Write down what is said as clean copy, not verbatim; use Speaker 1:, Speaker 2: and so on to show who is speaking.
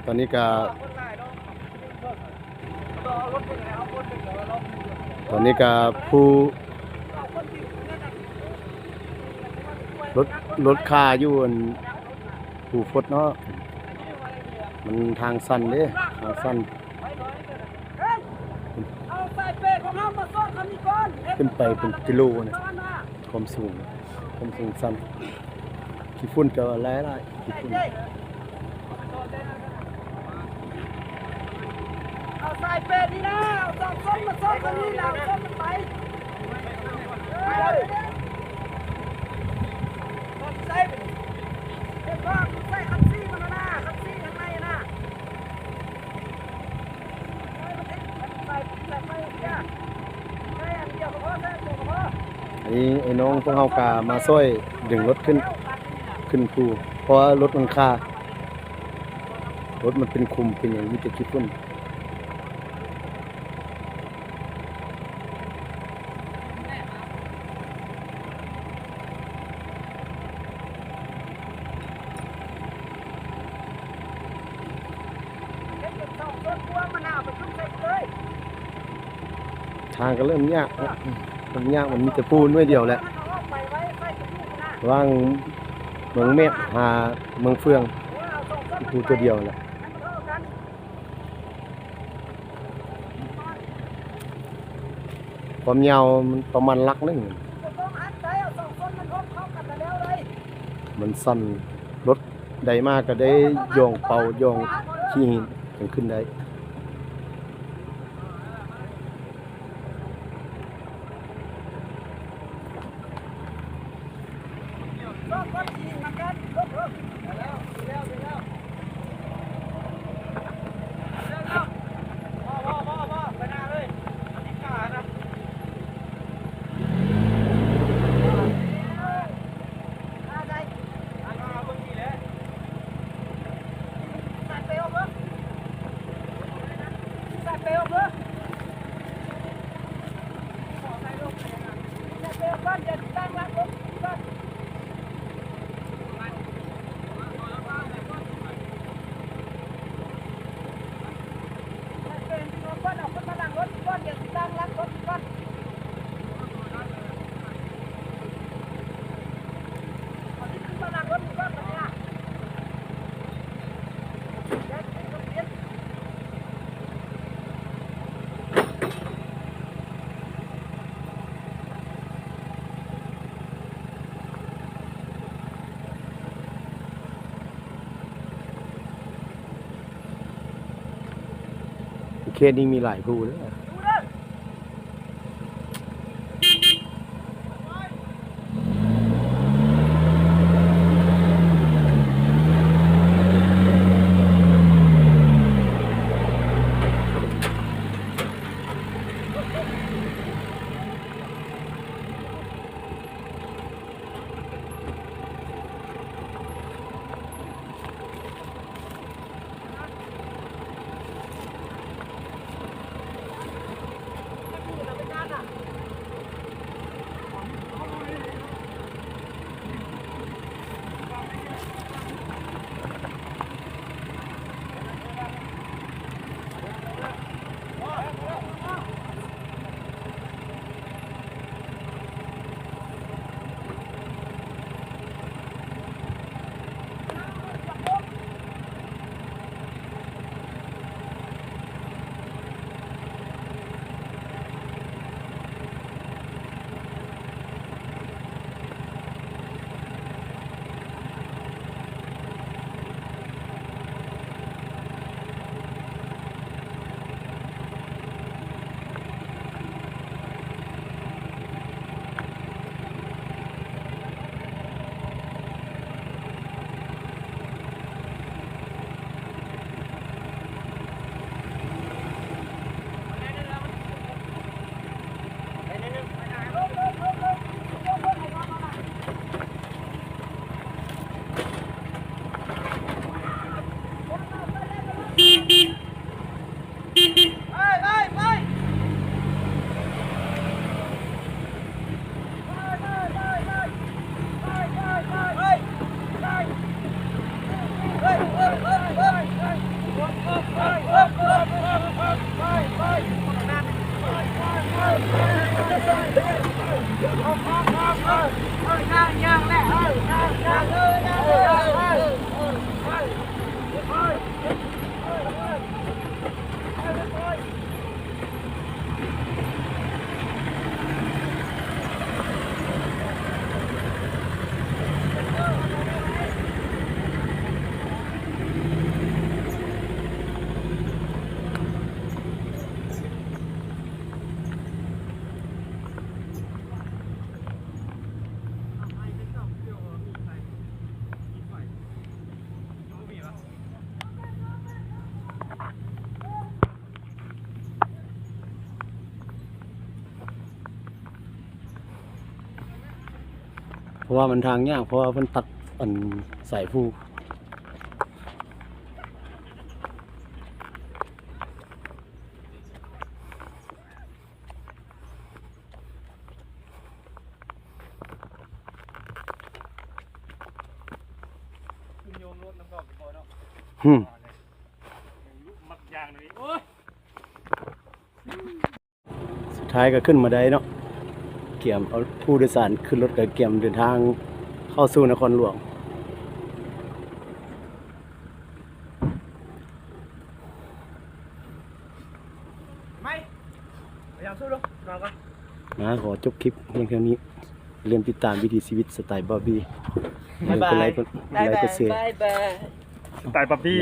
Speaker 1: ตอนนี้ก็ผู้รถค่าอยู่อันผู้ฟดเนาะมันทางสั้นเด้ทางสั้นขึ้นไปเป็นกิโลนะความสูงสั้นขี้ฝุ่นก็หลายขี้ฝุ่น
Speaker 2: เอาใส่เป็ดนี่นะเอาสองส้มมาส้มคนนี้นะส้มมันไปใส่เป็นว่าใส่คันซี่มันนะคันซี่ข้างในนะใส่ไปเนี่ยใส่อันเดียวก็พอใส่ตัวก็พอ
Speaker 1: อันนี้ไอ้น้องพวกเฮากามาช่วยดึงรถขึ้นภูเพราะรถมันคารถมันเป็นคุมเป็นอย่างนี้จะขี้ฝุ่นทางก็เริ่มยากมันมีแต่ปูนด้วยเดียวแหละว่างเมืองเมฆหาเมืองเฟืองปูตัวเดียวแหละความยาวมันประมาณลักนึงมันสั้นรถใดมากก็ได้โยงเป่าโยงขี้หินถึงขึ้นได้เขตนี้มีหลายภูเลย เพราะว่ามันทางยากเพราะว่าเพิ่นตัดอันสายผู้หึ
Speaker 3: มักยางนี่โอ้ย
Speaker 1: สุดท้ายก็ขึ้นมาได้เนาะเกี่ยมเอาผู้โดยสารขึ้นรถกับเกี่ยมเดินทางเข้าสู่นครหลวง
Speaker 2: ไม่พยายามสู้ดูนอนก่อน
Speaker 1: นะขอจบคลิปเพียงเท่านี้เรียนติดตามวิถีชีวิตสไตล์บอบบี้
Speaker 2: บ๊ายบาย
Speaker 1: กดไลค์กดแชร์
Speaker 2: บายบาย
Speaker 3: ตายปั๊บพี่